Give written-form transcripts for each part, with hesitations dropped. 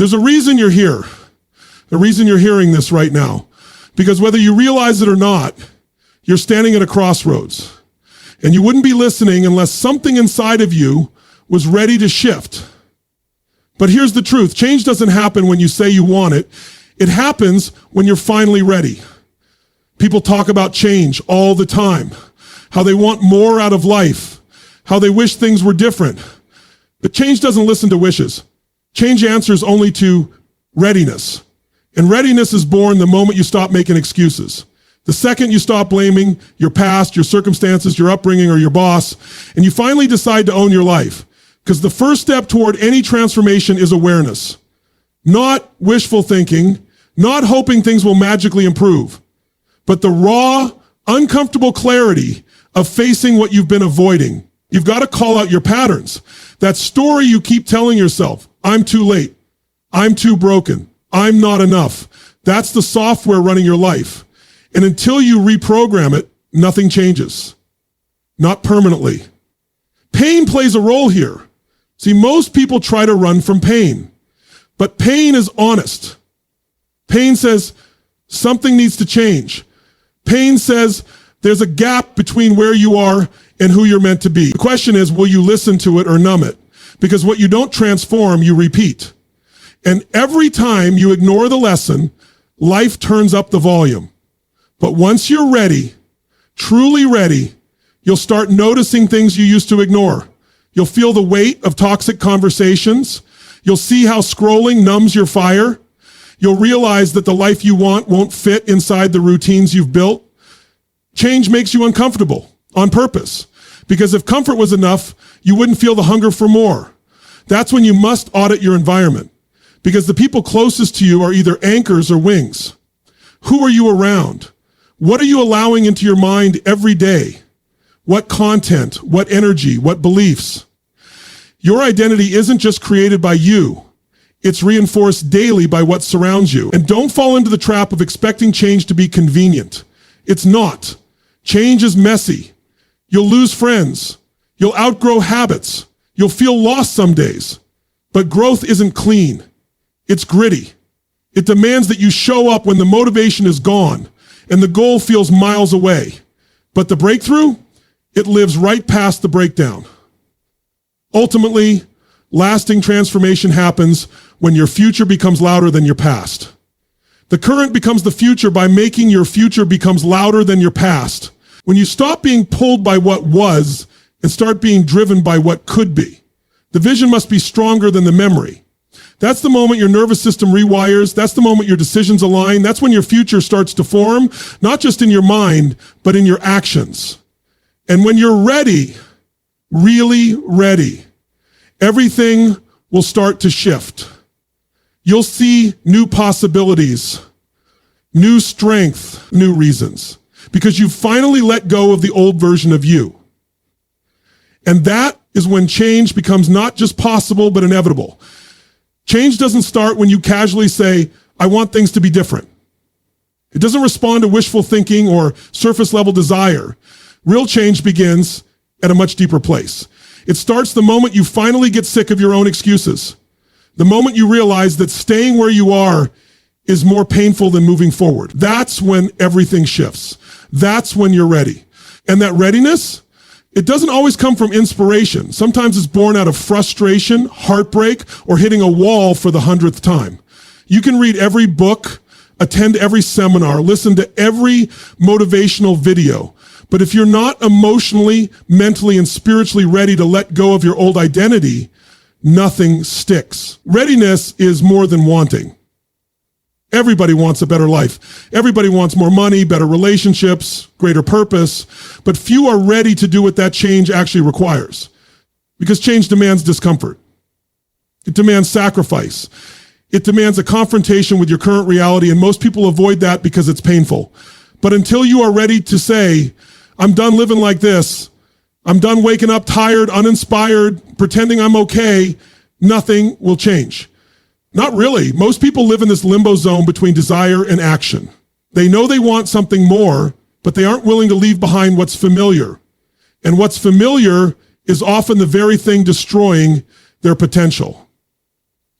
There's a reason you're here. The reason you're hearing this right now. Because whether you realize it or not, you're standing at a crossroads. And you wouldn't be listening unless something inside of you was ready to shift. But here's the truth. Change doesn't happen when you say you want it. It happens when you're finally ready. People talk about change all the time. How they want more out of life. How they wish things were different. But change doesn't listen to wishes. Change answers only to readiness. And readiness is born the moment you stop making excuses. The second you stop blaming your past, your circumstances, your upbringing, or your boss, and you finally decide to own your life. Because the first step toward any transformation is awareness. Not wishful thinking, not hoping things will magically improve, but the raw, uncomfortable clarity of facing what you've been avoiding. You've got to call out your patterns. That story you keep telling yourself, I'm too late, I'm too broken, I'm not enough. That's the software running your life. And until you reprogram it, nothing changes. Not permanently. Pain plays a role here. See, most people try to run from pain, but pain is honest. Pain says something needs to change. Pain says there's a gap between where you are and who you're meant to be. The question is, will you listen to it or numb it? Because what you don't transform, you repeat. And every time you ignore the lesson, life turns up the volume. But once you're ready, truly ready, you'll start noticing things you used to ignore. You'll feel the weight of toxic conversations. You'll see how scrolling numbs your fire. You'll realize that the life you want won't fit inside the routines you've built. Change makes you uncomfortable on purpose. Because if comfort was enough, you wouldn't feel the hunger for more. That's when you must audit your environment. Because the people closest to you are either anchors or wings. Who are you around? What are you allowing into your mind every day? What content, what energy, what beliefs? Your identity isn't just created by you. It's reinforced daily by what surrounds you. And don't fall into the trap of expecting change to be convenient. It's not. Change is messy. You'll lose friends. You'll outgrow habits. You'll feel lost some days. But growth isn't clean. It's gritty. It demands that you show up when the motivation is gone and the goal feels miles away. But the breakthrough, it lives right past the breakdown. Ultimately, lasting transformation happens when your future becomes louder than your past. The current becomes the future by making your future becomes louder than your past. When you stop being pulled by what was and start being driven by what could be. The vision must be stronger than the memory. That's the moment your nervous system rewires. That's the moment your decisions align. That's when your future starts to form, not just in your mind, but in your actions. And when you're ready, really ready, everything will start to shift. You'll see new possibilities, new strength, new reasons, because you've finally let go of the old version of you. And that is when change becomes not just possible, but inevitable. Change doesn't start when you casually say, I want things to be different. It doesn't respond to wishful thinking or surface level desire. Real change begins at a much deeper place. It starts the moment you finally get sick of your own excuses. The moment you realize that staying where you are is more painful than moving forward. That's when everything shifts. That's when you're ready. And that readiness, it doesn't always come from inspiration. Sometimes it's born out of frustration, heartbreak, or hitting a wall for the 100th time. You can read every book, attend every seminar, listen to every motivational video. But if you're not emotionally, mentally, and spiritually ready to let go of your old identity, nothing sticks. Readiness is more than wanting. Everybody wants a better life. Everybody wants more money, better relationships, greater purpose, but few are ready to do what that change actually requires. Because change demands discomfort. It demands sacrifice. It demands a confrontation with your current reality, and most people avoid that because it's painful. But until you are ready to say, I'm done living like this, I'm done waking up tired, uninspired, pretending I'm okay, nothing will change. Not really. Most people live in this limbo zone between desire and action. They know they want something more, but they aren't willing to leave behind what's familiar. And what's familiar is often the very thing destroying their potential.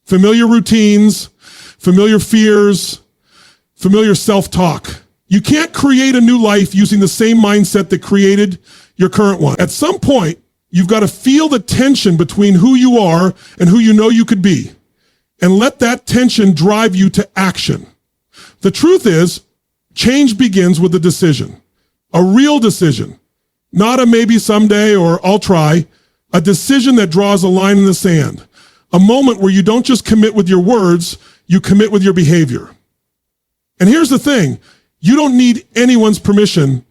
familiar routines, familiar fears, familiar self-talk. You can't create a new life using the same mindset that created your current one. At some point, you've got to feel the tension between who you are and who you know you could be, and let that tension drive you to action. The truth is, change begins with a decision, a real decision, not a maybe someday or I'll try, a decision that draws a line in the sand, a moment where you don't just commit with your words, you commit with your behavior. And here's the thing, you don't need anyone's permission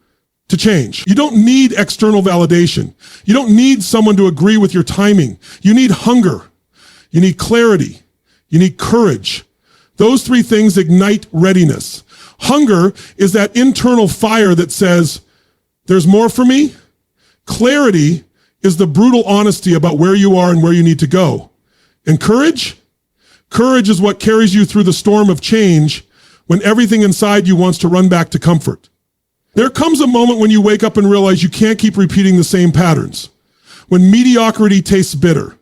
to change. You don't need external validation. You don't need someone to agree with your timing. You need hunger. You need clarity. You need courage. Those three things ignite readiness. Hunger is that internal fire that says, there's more for me. Clarity is the brutal honesty about where you are and where you need to go. And courage? Courage is what carries you through the storm of change when everything inside you wants to run back to comfort. There comes a moment when you wake up and realize you can't keep repeating the same patterns, when mediocrity tastes bitter,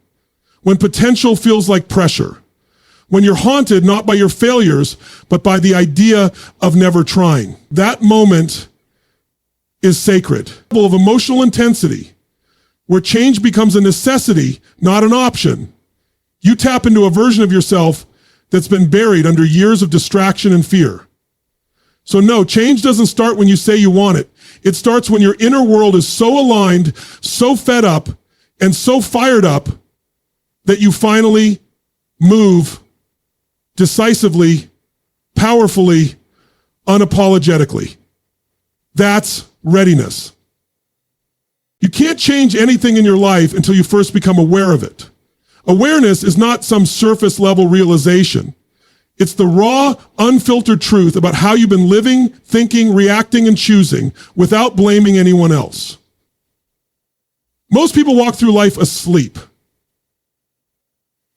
when potential feels like pressure, when you're haunted not by your failures, but by the idea of never trying. That moment is sacred. A level of emotional intensity, where change becomes a necessity, not an option. You tap into a version of yourself that's been buried under years of distraction and fear. So no, change doesn't start when you say you want it. It starts when your inner world is so aligned, so fed up, and so fired up that you finally move decisively, powerfully, unapologetically. That's readiness. You can't change anything in your life until you first become aware of it. Awareness is not some surface level realization. It's the raw, unfiltered truth about how you've been living, thinking, reacting, and choosing without blaming anyone else. Most people walk through life asleep.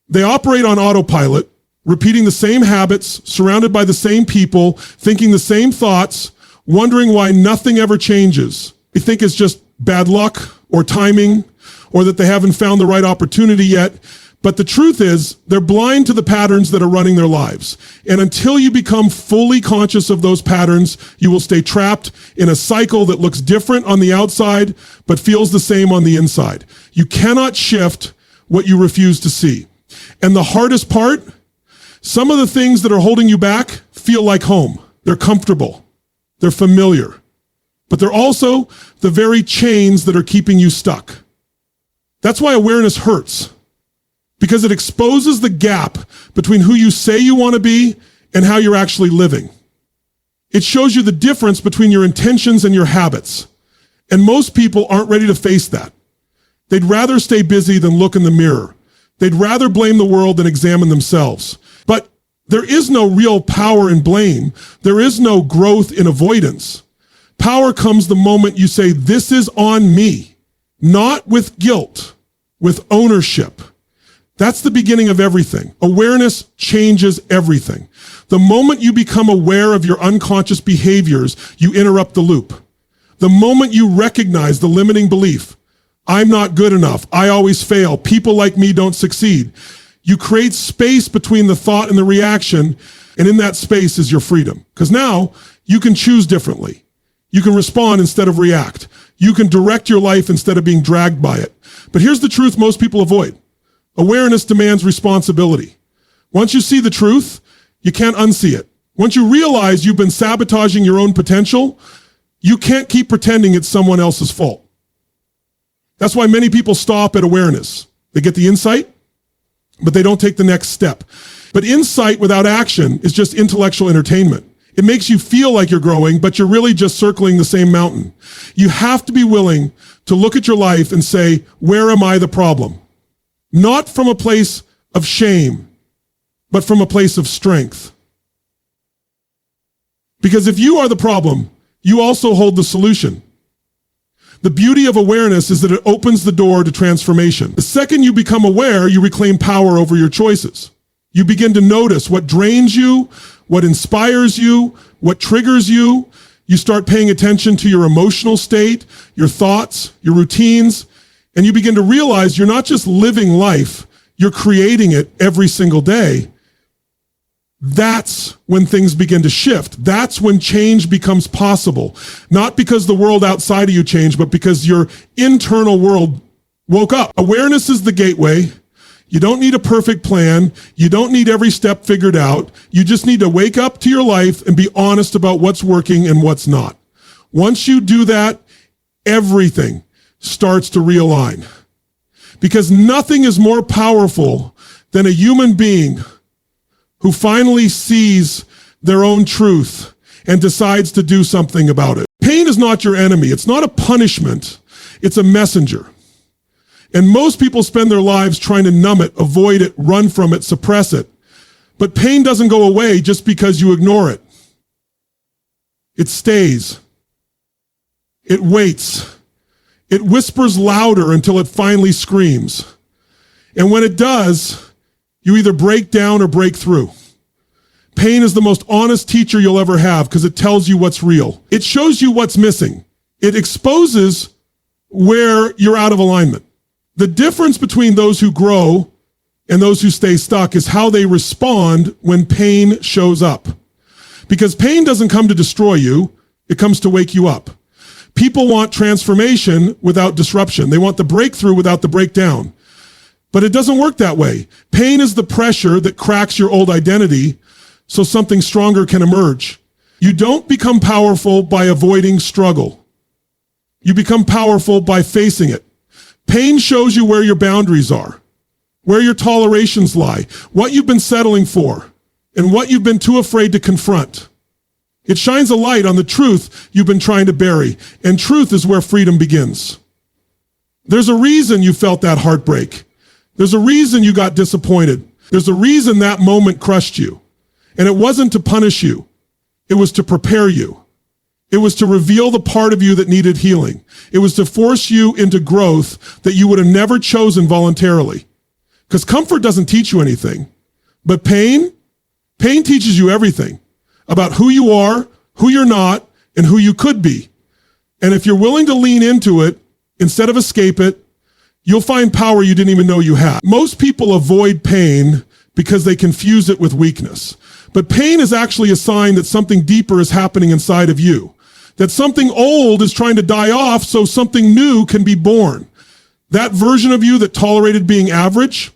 They operate on autopilot, repeating the same habits, surrounded by the same people, thinking the same thoughts, wondering why nothing ever changes. They think it's just bad luck or timing, or that they haven't found the right opportunity yet. But the truth is, they're blind to the patterns that are running their lives. And until you become fully conscious of those patterns, you will stay trapped in a cycle that looks different on the outside, but feels the same on the inside. You cannot shift what you refuse to see. And the hardest part, some of the things that are holding you back feel like home. They're comfortable. They're familiar. But they're also the very chains that are keeping you stuck. That's why awareness hurts, because it exposes the gap between who you say you want to be and how you're actually living. It shows you the difference between your intentions and your habits. And most people aren't ready to face that. They'd rather stay busy than look in the mirror. They'd rather blame the world than examine themselves. But there is no real power in blame. There is no growth in avoidance. Power comes the moment you say, this is on me. Not with guilt, with ownership. That's the beginning of everything. Awareness changes everything. The moment you become aware of your unconscious behaviors, you interrupt the loop. The moment you recognize the limiting belief, I'm not good enough, I always fail, people like me don't succeed, you create space between the thought and the reaction, and in that space is your freedom. Because now you can choose differently. You can respond instead of react. You can direct your life instead of being dragged by it. But here's the truth most people avoid. Awareness demands responsibility. Once you see the truth, you can't unsee it. Once you realize you've been sabotaging your own potential, you can't keep pretending it's someone else's fault. That's why many people stop at awareness. They get the insight, but they don't take the next step. But insight without action is just intellectual entertainment. It makes you feel like you're growing, but you're really just circling the same mountain. You have to be willing to look at your life and say, where am I the problem? Not from a place of shame, but from a place of strength. Because if you are the problem, you also hold the solution. The beauty of awareness is that it opens the door to transformation. The second you become aware, you reclaim power over your choices. You begin to notice what drains you, what inspires you, what triggers you. You start paying attention to your emotional state, your thoughts, your routines, and you begin to realize you're not just living life, you're creating it every single day, that's when things begin to shift. That's when change becomes possible. Not because the world outside of you changed, but because your internal world woke up. Awareness is the gateway. You don't need a perfect plan. You don't need every step figured out. You just need to wake up to your life and be honest about what's working and what's not. Once you do that, everything starts to realign. Because nothing is more powerful than a human being who finally sees their own truth and decides to do something about it. Pain is not your enemy. It's not a punishment. It's a messenger. And most people spend their lives trying to numb it, avoid it, run from it, suppress it. But pain doesn't go away just because you ignore it. It stays. It waits. It whispers louder until it finally screams. And when it does, you either break down or break through. Pain is the most honest teacher you'll ever have because it tells you what's real. It shows you what's missing. It exposes where you're out of alignment. The difference between those who grow and those who stay stuck is how they respond when pain shows up. Because pain doesn't come to destroy you, it comes to wake you up. People want transformation without disruption. They want the breakthrough without the breakdown. But it doesn't work that way. Pain is the pressure that cracks your old identity so something stronger can emerge. You don't become powerful by avoiding struggle. You become powerful by facing it. Pain shows you where your boundaries are, where your tolerations lie, what you've been settling for, and what you've been too afraid to confront. It shines a light on the truth you've been trying to bury, and truth is where freedom begins. There's a reason you felt that heartbreak. There's a reason you got disappointed. There's a reason that moment crushed you. And it wasn't to punish you. It was to prepare you. It was to reveal the part of you that needed healing. It was to force you into growth that you would have never chosen voluntarily. Because comfort doesn't teach you anything. But pain teaches you everything about who you are, who you're not, and who you could be. And if you're willing to lean into it instead of escape it, you'll find power you didn't even know you had. Most people avoid pain because they confuse it with weakness. But pain is actually a sign that something deeper is happening inside of you. That something old is trying to die off so something new can be born. That version of you that tolerated being average,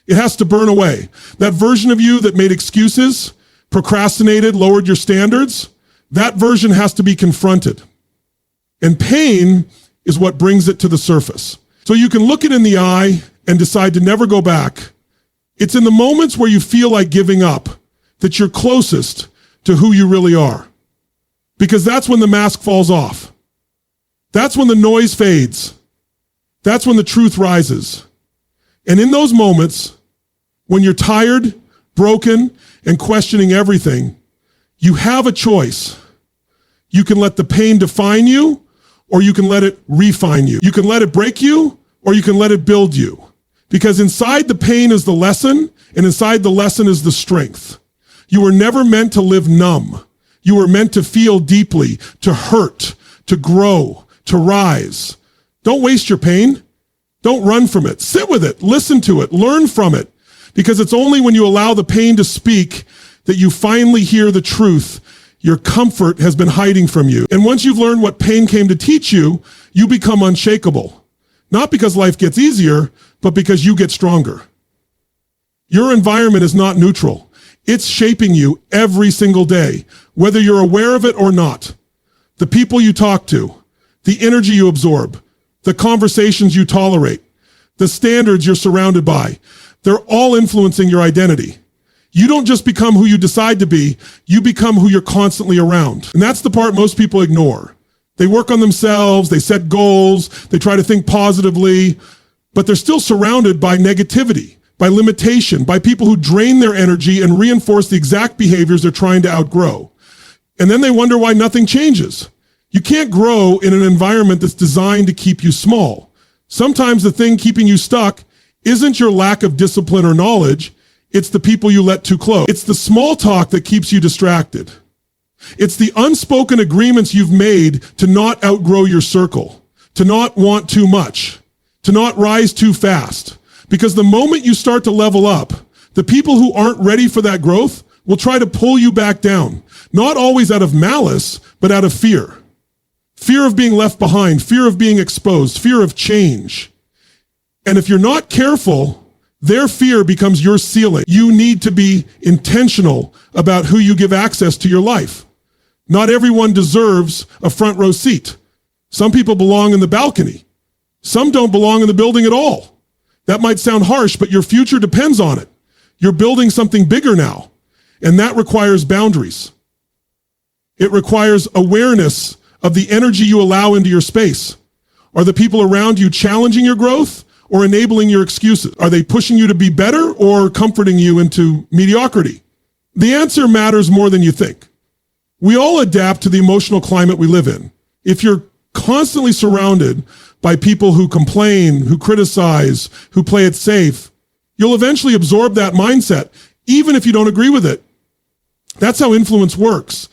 it has to burn away. That version of you that made excuses, procrastinated, lowered your standards, that version has to be confronted. And pain is what brings it to the surface. So you can look it in the eye and decide to never go back. It's in the moments where you feel like giving up that you're closest to who you really are. Because that's when the mask falls off. That's when the noise fades. That's when the truth rises. And in those moments, when you're tired, broken, and questioning everything, you have a choice. You can let the pain define you, or you can let it refine you. You can let it break you, or you can let it build you. Because inside the pain is the lesson, and inside the lesson is the strength. You were never meant to live numb. You were meant to feel deeply, to hurt, to grow, to rise. Don't waste your pain. Don't run from it. Sit with it. Listen to it. Learn from it. Because it's only when you allow the pain to speak that you finally hear the truth your comfort has been hiding from you. And once you've learned what pain came to teach you, you become unshakable. Not because life gets easier, but because you get stronger. Your environment is not neutral. It's shaping you every single day, whether you're aware of it or not. The people you talk to, the energy you absorb, the conversations you tolerate, the standards you're surrounded by, they're all influencing your identity. You don't just become who you decide to be, you become who you're constantly around. And that's the part most people ignore. They work on themselves, they set goals, they try to think positively, but they're still surrounded by negativity, by limitation, by people who drain their energy and reinforce the exact behaviors they're trying to outgrow. And then they wonder why nothing changes. You can't grow in an environment that's designed to keep you small. Sometimes the thing keeping you stuck isn't your lack of discipline or knowledge, it's the people you let too close. It's the small talk that keeps you distracted. It's the unspoken agreements you've made to not outgrow your circle, to not want too much, to not rise too fast, Because the moment you start to level up, the people who aren't ready for that growth will try to pull you back down. Not always out of malice, but out of fear. Fear of being left behind, fear of being exposed, fear of change. And if you're not careful, their fear becomes your ceiling. You need to be intentional about who you give access to your life. Not everyone deserves a front row seat. Some people belong in the balcony. Some don't belong in the building at all. That might sound harsh, but your future depends on it. You're building something bigger now, and that requires boundaries. It requires awareness of the energy you allow into your space. Are the people around you challenging your growth or enabling your excuses? Are they pushing you to be better or comforting you into mediocrity? The answer matters more than you think. We all adapt to the emotional climate we live in. If you're constantly surrounded by people who complain, who criticize, who play it safe, you'll eventually absorb that mindset, even if you don't agree with it. That's how influence works.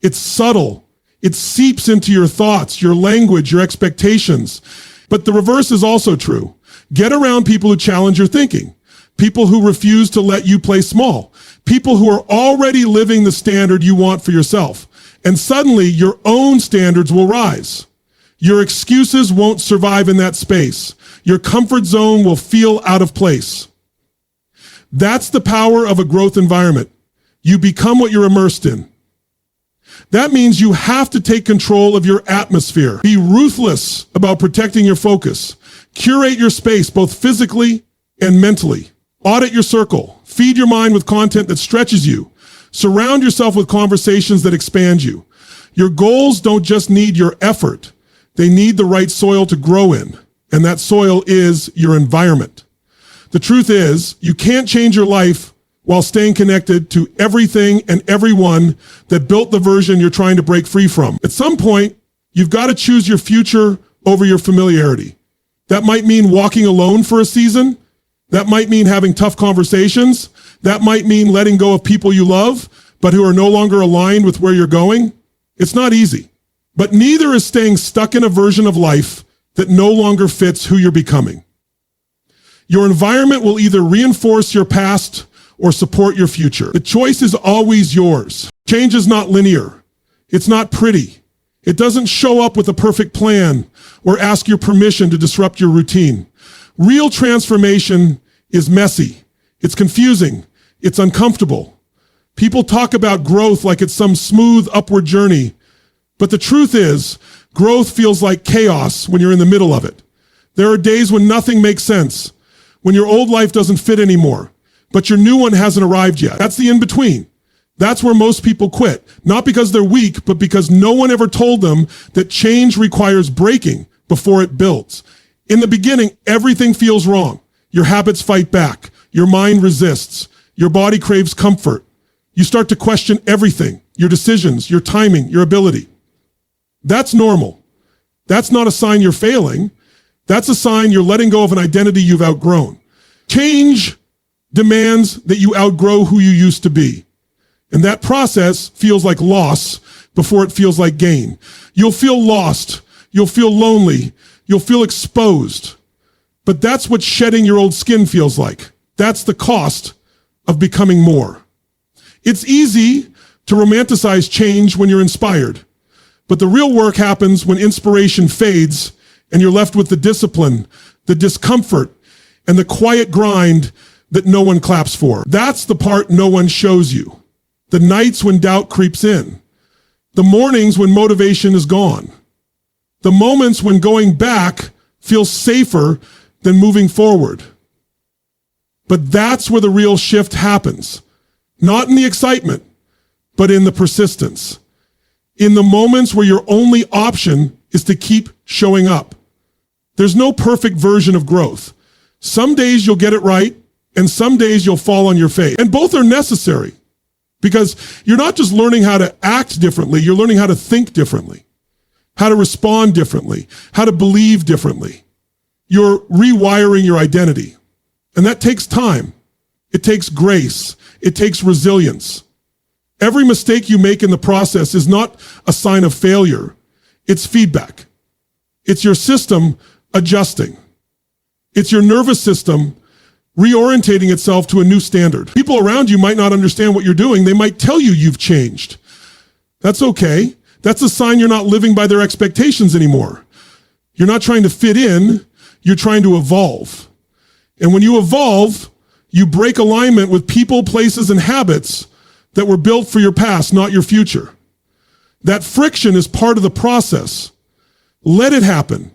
It's subtle. It seeps into your thoughts, your language, your expectations. But the reverse is also true. Get around people who challenge your thinking, people who refuse to let you play small, people who are already living the standard you want for yourself. And suddenly your own standards will rise. Your excuses won't survive in that space. Your comfort zone will feel out of place. That's the power of a growth environment. You become what you're immersed in. That means you have to take control of your atmosphere. Be ruthless about protecting your focus. Curate your space, both physically and mentally. Audit your circle. Feed your mind with content that stretches you. Surround yourself with conversations that expand you. Your goals don't just need your effort. They need the right soil to grow in. And that soil is your environment. The truth is, you can't change your life while staying connected to everything and everyone that built the version you're trying to break free from. At some point, you've got to choose your future over your familiarity. That might mean walking alone for a season. That might mean having tough conversations. That might mean letting go of people you love, but who are no longer aligned with where you're going. It's not easy, but neither is staying stuck in a version of life that no longer fits who you're becoming. Your environment will either reinforce your past or support your future. The choice is always yours. Change is not linear. It's not pretty. It doesn't show up with a perfect plan or ask your permission to disrupt your routine. Real transformation is messy. It's confusing. It's uncomfortable. People talk about growth like it's some smooth upward journey. But the truth is, growth feels like chaos when you're in the middle of it. There are days when nothing makes sense, when your old life doesn't fit anymore, but your new one hasn't arrived yet. That's the in-between. That's where most people quit, not because they're weak, but because no one ever told them that change requires breaking before it builds. In the beginning, everything feels wrong. Your habits fight back. Your mind resists. Your body craves comfort. You start to question everything, your decisions, your timing, your ability. That's normal. That's not a sign you're failing. That's a sign you're letting go of an identity you've outgrown. Change demands that you outgrow who you used to be. And that process feels like loss before it feels like gain. You'll feel lost. You'll feel lonely. You'll feel exposed. But that's what shedding your old skin feels like. That's the cost of becoming more. It's easy to romanticize change when you're inspired. But the real work happens when inspiration fades and you're left with the discipline, the discomfort, and the quiet grind that no one claps for. That's the part no one shows you. The nights when doubt creeps in. The mornings when motivation is gone. The moments when going back feels safer than moving forward. But that's where the real shift happens. Not in the excitement, but in the persistence. In the moments where your only option is to keep showing up. There's no perfect version of growth. Some days you'll get it right, and some days you'll fall on your face. And both are necessary, because you're not just learning how to act differently, you're learning how to think differently, how to respond differently, how to believe differently. You're rewiring your identity. And that takes time. It takes grace. It takes resilience. Every mistake you make in the process is not a sign of failure. It's feedback. It's your system adjusting. It's your nervous system reorientating itself to a new standard. People around you might not understand what you're doing. They might tell you you've changed. That's okay. That's a sign you're not living by their expectations anymore. You're not trying to fit in. You're trying to evolve. And when you evolve, you break alignment with people, places, and habits that were built for your past, not your future. That friction is part of the process. Let it happen.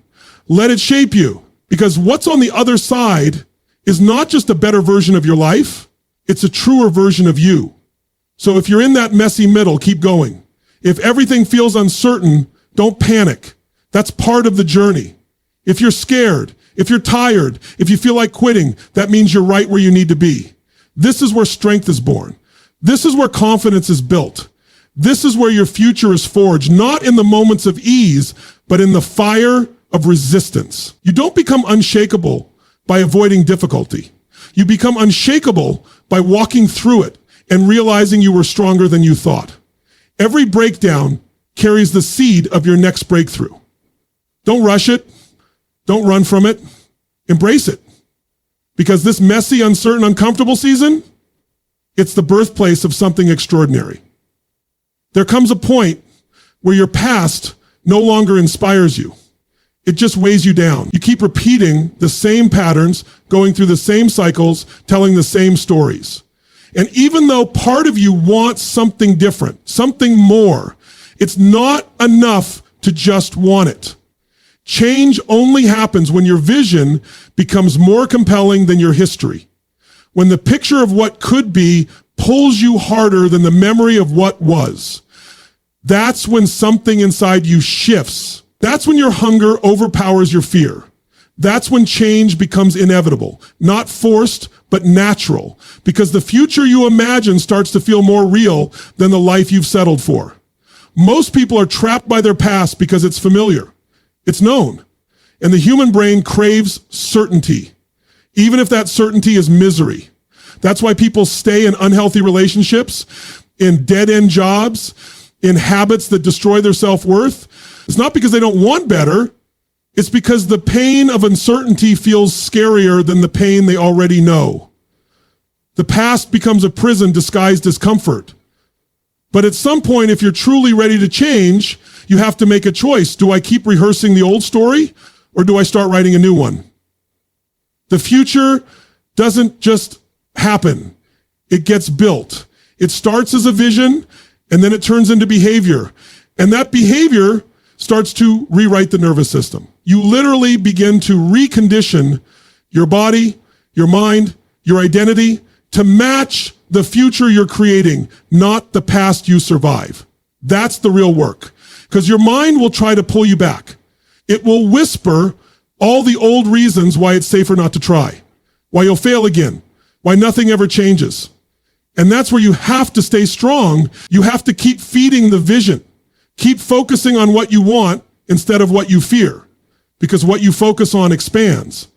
Let it shape you. Because what's on the other side is not just a better version of your life, it's a truer version of you. So if you're in that messy middle, keep going. If everything feels uncertain, don't panic. That's part of the journey. If you're scared, if you're tired, if you feel like quitting, that means you're right where you need to be. This is where strength is born. This is where confidence is built. This is where your future is forged, not in the moments of ease, but in the fire of resistance. You don't become unshakable by avoiding difficulty. You become unshakable by walking through it and realizing you were stronger than you thought. Every breakdown carries the seed of your next breakthrough. Don't rush it. Don't run from it. Embrace it. Because this messy, uncertain, uncomfortable season, it's the birthplace of something extraordinary. There comes a point where your past no longer inspires you. It just weighs you down. You keep repeating the same patterns, going through the same cycles, telling the same stories. And even though part of you wants something different, something more, it's not enough to just want it. Change only happens when your vision becomes more compelling than your history. When the picture of what could be pulls you harder than the memory of what was. That's when something inside you shifts. That's when your hunger overpowers your fear. That's when change becomes inevitable, not forced, but natural, because the future you imagine starts to feel more real than the life you've settled for. Most people are trapped by their past because it's familiar. It's known. And the human brain craves certainty, even if that certainty is misery. That's why people stay in unhealthy relationships, in dead-end jobs, in habits that destroy their self-worth. It's not because they don't want better. It's because the pain of uncertainty feels scarier than the pain they already know. The past becomes a prison disguised as comfort. But at some point, if you're truly ready to change, you have to make a choice. Do I keep rehearsing the old story, or do I start writing a new one? The future doesn't just happen. It gets built. It starts as a vision, and then it turns into behavior. And that behavior starts to rewrite the nervous system. You literally begin to recondition your body, your mind, your identity to match the future you're creating, not the past you survive. That's the real work. Because your mind will try to pull you back. It will whisper all the old reasons why it's safer not to try, why you'll fail again, why nothing ever changes. And that's where you have to stay strong. You have to keep feeding the vision. Keep focusing on what you want instead of what you fear, because what you focus on expands.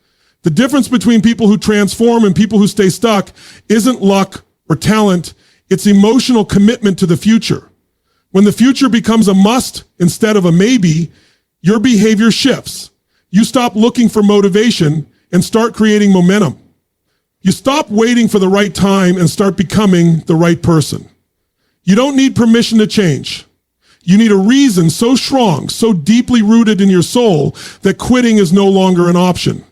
The difference between people who transform and people who stay stuck isn't luck or talent. It's emotional commitment to the future. When the future becomes a must instead of a maybe, your behavior shifts. You stop looking for motivation and start creating momentum. You stop waiting for the right time and start becoming the right person. You don't need permission to change. You need a reason so strong, so deeply rooted in your soul that quitting is no longer an option.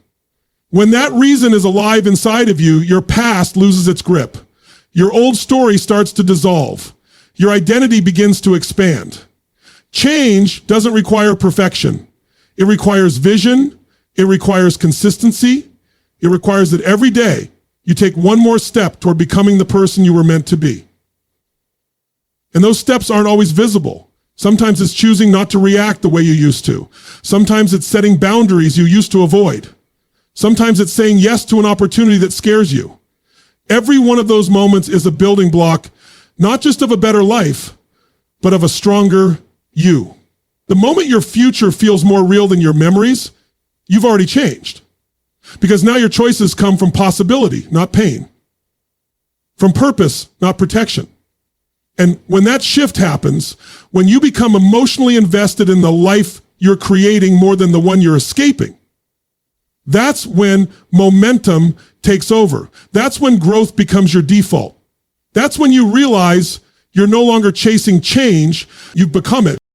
When that reason is alive inside of you, your past loses its grip. Your old story starts to dissolve. Your identity begins to expand. Change doesn't require perfection. It requires vision. It requires consistency. It requires that every day you take one more step toward becoming the person you were meant to be. And those steps aren't always visible. Sometimes it's choosing not to react the way you used to. Sometimes it's setting boundaries you used to avoid. Sometimes it's saying yes to an opportunity that scares you. Every one of those moments is a building block, not just of a better life, but of a stronger you. The moment your future feels more real than your memories, you've already changed. Because now your choices come from possibility, not pain. From purpose, not protection. And when that shift happens, when you become emotionally invested in the life you're creating more than the one you're escaping, That's when momentum takes over. That's when growth becomes your default. That's when you realize you're no longer chasing change, you've become it.